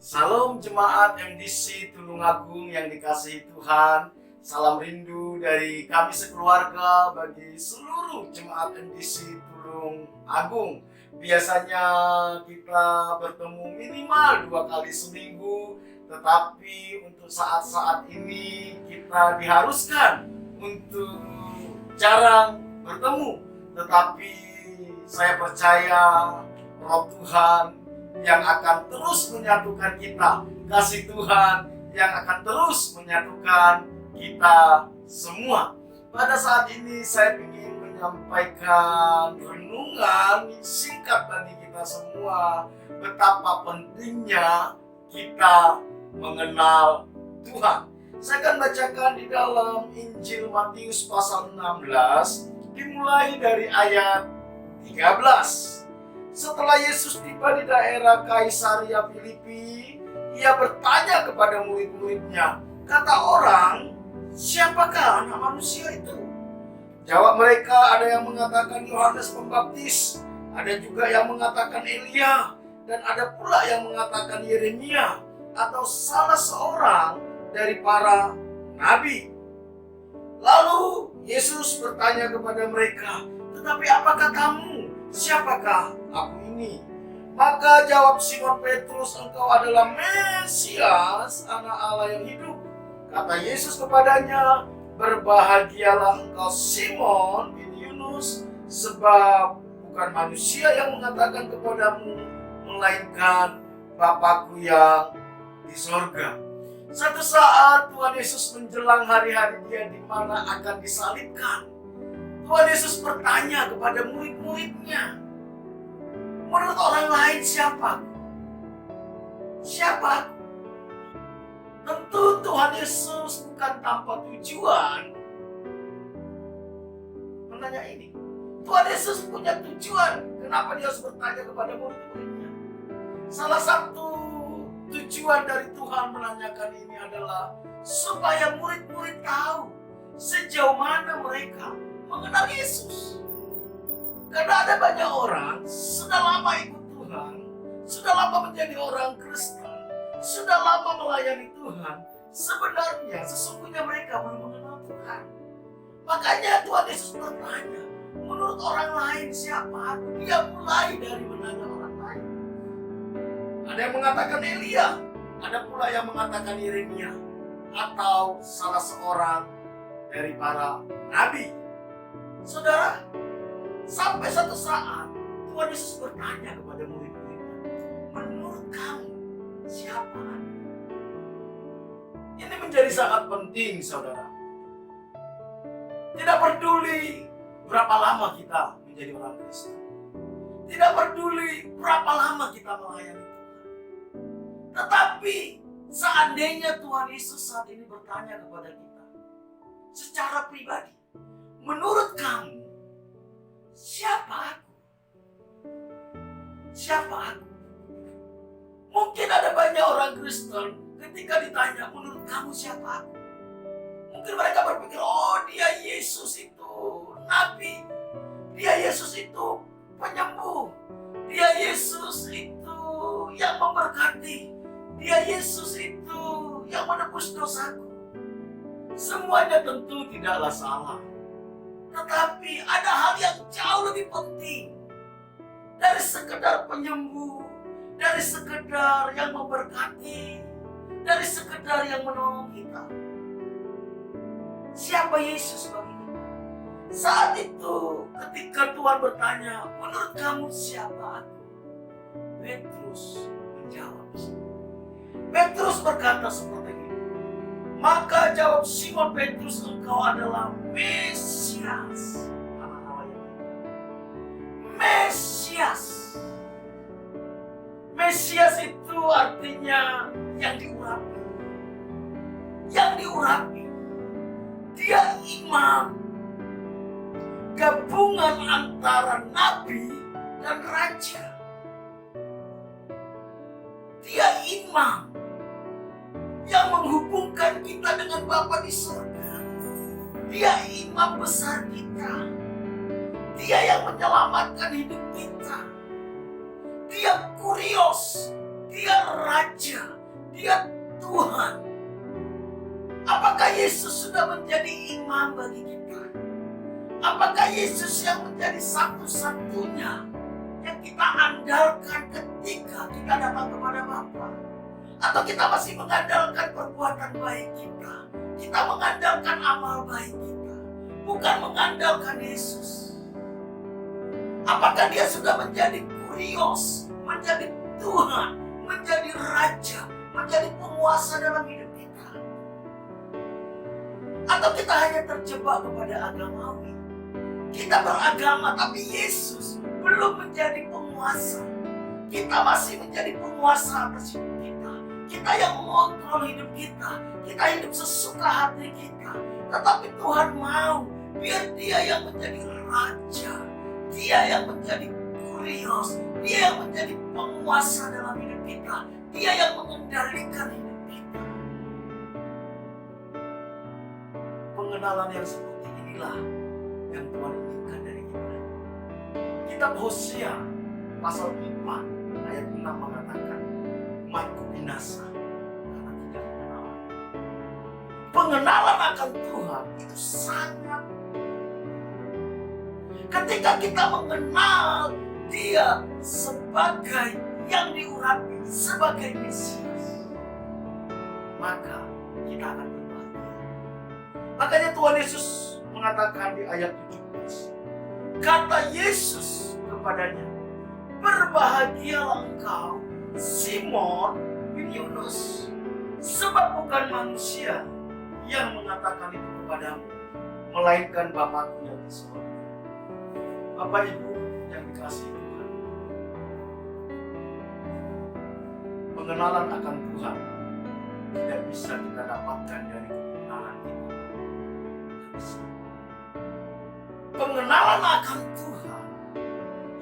Salam jemaat MDC Tulungagung yang dikasihi Tuhan. Salam rindu dari kami sekeluarga bagi seluruh jemaat MDC Tulungagung. Biasanya kita bertemu minimal 2 kali seminggu, tetapi untuk saat-saat ini kita diharuskan untuk jarang bertemu. Tetapi saya percaya Roh Tuhan yang akan terus menyatukan kita, kasih Tuhan yang akan terus menyatukan kita semua. Pada saat ini saya ingin menyampaikan renungan singkat bagi kita semua, betapa pentingnya kita mengenal Tuhan. Saya akan bacakan di dalam Injil Matius pasal 16, dimulai dari ayat 13. Setelah Yesus tiba di daerah Kaisaria Filipi, ia bertanya kepada murid-muridnya, kata orang, siapakah anak manusia itu? Jawab mereka, ada yang mengatakan Yohanes Pembaptis, ada juga yang mengatakan Elia, dan ada pula yang mengatakan Yeremia, atau salah seorang dari para nabi. Lalu Yesus bertanya kepada mereka, tetapi apakah kamu? Siapakah aku ini? Maka jawab Simon Petrus, engkau adalah Mesias, anak Allah yang hidup. Kata Yesus kepadanya, berbahagialah engkau Simon bin Yunus, sebab bukan manusia yang mengatakan kepadamu, melainkan Bapakku yang di sorga. Satu saat Tuhan Yesus menjelang hari-hari Dia di mana akan disalibkan, Tuhan Yesus bertanya kepada murid-muridnya, menurut orang lain siapa? Siapa? Tentu Tuhan Yesus bukan tanpa tujuan menanya ini. Tuhan Yesus punya tujuan. Kenapa Dia harus bertanya kepada murid-muridnya? Salah satu tujuan dari Tuhan menanyakan ini adalah supaya murid-murid tahu sejauh mana mereka mengenal Yesus. Karena ada banyak orang sudah lama ikut Tuhan, sudah lama menjadi orang Kristen, sudah lama melayani Tuhan, sebenarnya sesungguhnya mereka belum mengenal Tuhan. Makanya Tuhan Yesus bertanya, menurut orang lain siapa aku? Dia mulai dari menanya orang lain. Ada yang mengatakan Elia, ada pula yang mengatakan Yeremia, atau salah seorang dari para nabi. Saudara, sampai satu saat Tuhan Yesus bertanya kepada murid-muridnya, menurut kamu siapa? Ini menjadi sangat penting, saudara. Tidak peduli berapa lama kita menjadi orang Kristen, tidak peduli berapa lama kita melayani Tuhan, tetapi seandainya Tuhan Yesus saat ini bertanya kepada kita secara pribadi, menurut kamu, siapa aku? Siapa aku? Mungkin ada banyak orang Kristen ketika ditanya, menurut kamu siapa aku? Mungkin mereka berpikir, oh dia Yesus itu nabi. Dia Yesus itu penyembuh. Dia Yesus itu yang memberkati. Dia Yesus itu yang menebus dosaku. Semuanya tentu tidaklah salah. Tetapi ada hal yang jauh lebih penting dari sekedar penyembuh, dari sekedar yang memberkati, dari sekedar yang menolong kita. Siapa Yesus bagi kita? Saat itu ketika Tuhan bertanya, menurut kamu siapa aku? Petrus menjawab. Petrus berkata seperti ini. Maka jawab Simon Petrus, engkau adalah Mesias, anak Allah yang hidup. Mesias. Mesias itu artinya yang diurapi. Yang diurapi. Dia imam. Gabungan antara nabi dan raja. Dia imam yang menghubungkan kita dengan Bapa di surga. Dia imam besar kita. Dia yang menyelamatkan hidup kita. Dia kurios. Dia Raja, Dia Tuhan. Apakah Yesus sudah menjadi imam bagi kita? Apakah Yesus yang menjadi satu-satunya yang kita andalkan ketika kita datang kepada Bapa? Atau kita masih mengandalkan perbuatan baik kita? Kita mengandalkan amal baik kita, bukan mengandalkan Yesus. Apakah Dia sudah menjadi kurios, menjadi Tuhan, menjadi Raja, menjadi penguasa dalam hidup kita? Atau kita hanya terjebak kepada agamawi? Kita beragama tapi Yesus belum menjadi penguasa. Kita masih menjadi penguasa atas hidup kita. Kita yang mengontrol hidup kita. Kita hidup sesuka hati kita. Tetapi Tuhan mau biar Dia yang menjadi Raja, Dia yang menjadi kurios, Dia yang menjadi penguasa dalam hidup kita. Dia yang mengendalikan hidup kita. Pengenalan yang seperti inilah yang Tuhan inginkan dari kita. Kitab Hosea pasal 4 ayat 6 mengatakan, umatku binasa karena tidak mengenal. Pengenalan akan Tuhan itu sangat. Ketika kita mengenal Dia sebagai yang diurapi, sebagai Mesias, maka kita akan berbahagia. Makanya Tuhan Yesus mengatakan di ayat 17, kata Yesus kepadanya, berbahagialah engkau Simon bin Yunus, sebab bukan manusia yang mengatakan itu kepadamu, melainkan Bapa-Ku yang di surga. Bapak Ibu yang dikasihi Tuhan, pengenalan akan Tuhan tidak bisa kita dapatkan dari pengenalan kita. Tidak bisa. Pengenalan akan Tuhan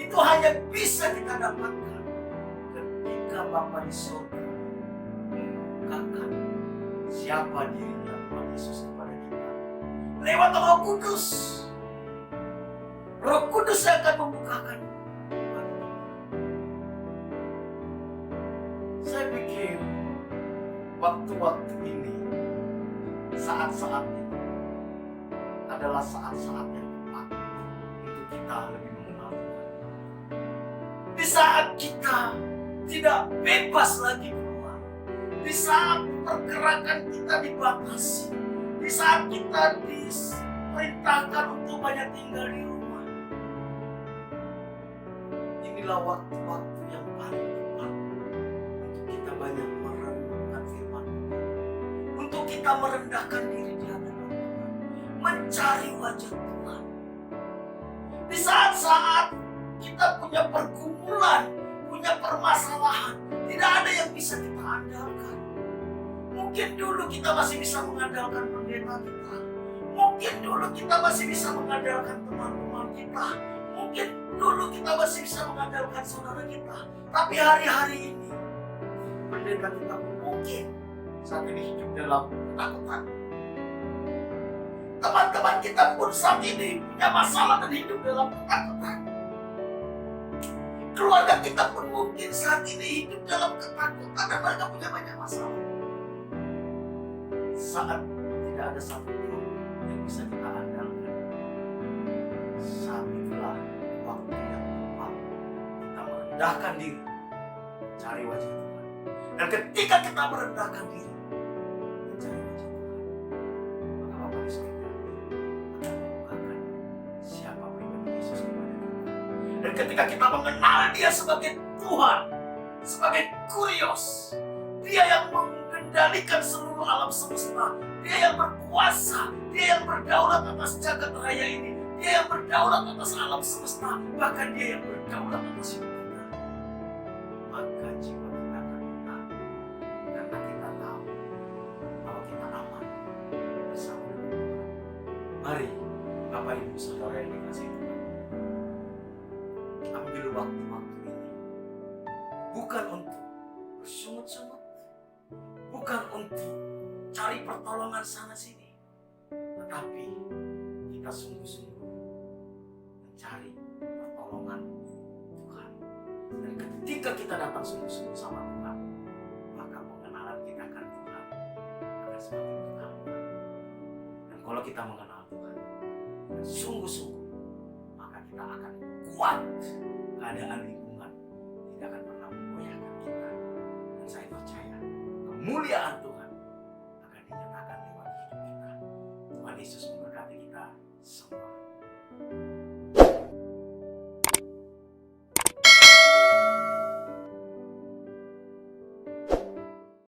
itu hanya bisa kita dapatkan ketika Bapa di surga membukakan siapa dirinya Tuhan Yesus kepada kita lewat Roh Kudus. Roh Kudus yang akan membukakan. Saya pikir waktu-waktu ini, saat-saat ini adalah saat-saat yang tepat untuk kita lebih mengenal Tuhan. Di saat kita tidak bebas lagi keluar, di saat pergerakan kita dibatasi, di saat kita diperintahkan untuk banyak tinggal di rumah, inilah waktu-waktu yang paling tepat untuk kita banyak merenungkan firman Tuhan, untuk kita merendahkan diri di hadapan Tuhan, mencari wajah Tuhan. Di saat-saat kita punya pergumulan, punya permasalahan, tidak ada yang bisa kita andalkan. Mungkin dulu kita masih bisa mengandalkan pendeta kita, mungkin dulu kita masih bisa mengandalkan teman-teman kita, mungkin dulu kita masih bisa mengandalkan saudara kita. Tapi hari-hari ini pendeta kita mungkin saat ini hidup dalam ketakutan. Teman-teman kita pun saat ini punya masalah dan hidup dalam ketakutan. Keluarga kita pun mungkin saat ini hidup dalam ketakutan dan mereka punya banyak masalah. Saat tidak ada satu pun yang bisa kita andalkan, saat itulah waktu yang tepat kita merendahkan diri, cari wajah Tuhan. Dan ketika kita merendahkan diri, mencari wajah Tuhan, maka Bapa di surga akan membukakan siapa pribadi Yesus kepada kita. Dan ketika kita mengenal Dia sebagai Tuhan, sebagai kurios, Dia yang mengendalikan seluruh alam semesta, Dia yang berkuasa, Dia yang berdaulat atas jagat raya ini, Dia yang berdaulat atas alam semesta, bahkan Dia yang berdaulat atas hidup kita. Maka jiwa kita akan tenang, karena kita tahu bahwa kita aman bersama dengan Tuhan. Mari Bapak Ibu Saudara yang dikasihi Tuhan, ambil waktu-waktu ini bukan untuk bersungut-sungut, bukan untuk cari pertolongan sana sini, tetapi kita sungguh-sungguh mencari pertolongan Tuhan. Dan ketika kita datang sungguh-sungguh sama Tuhan, semakin bertambah. Dan kalau kita mengenal Tuhan dengan sungguh-sungguh, maka kita akan kuat. Keadaan lingkungan tidak akan pernah memgoyahkan kita. Dan saya percaya kemuliaan Tuhan akan dinyatakan lewat hidup kita. Tuhan Yesus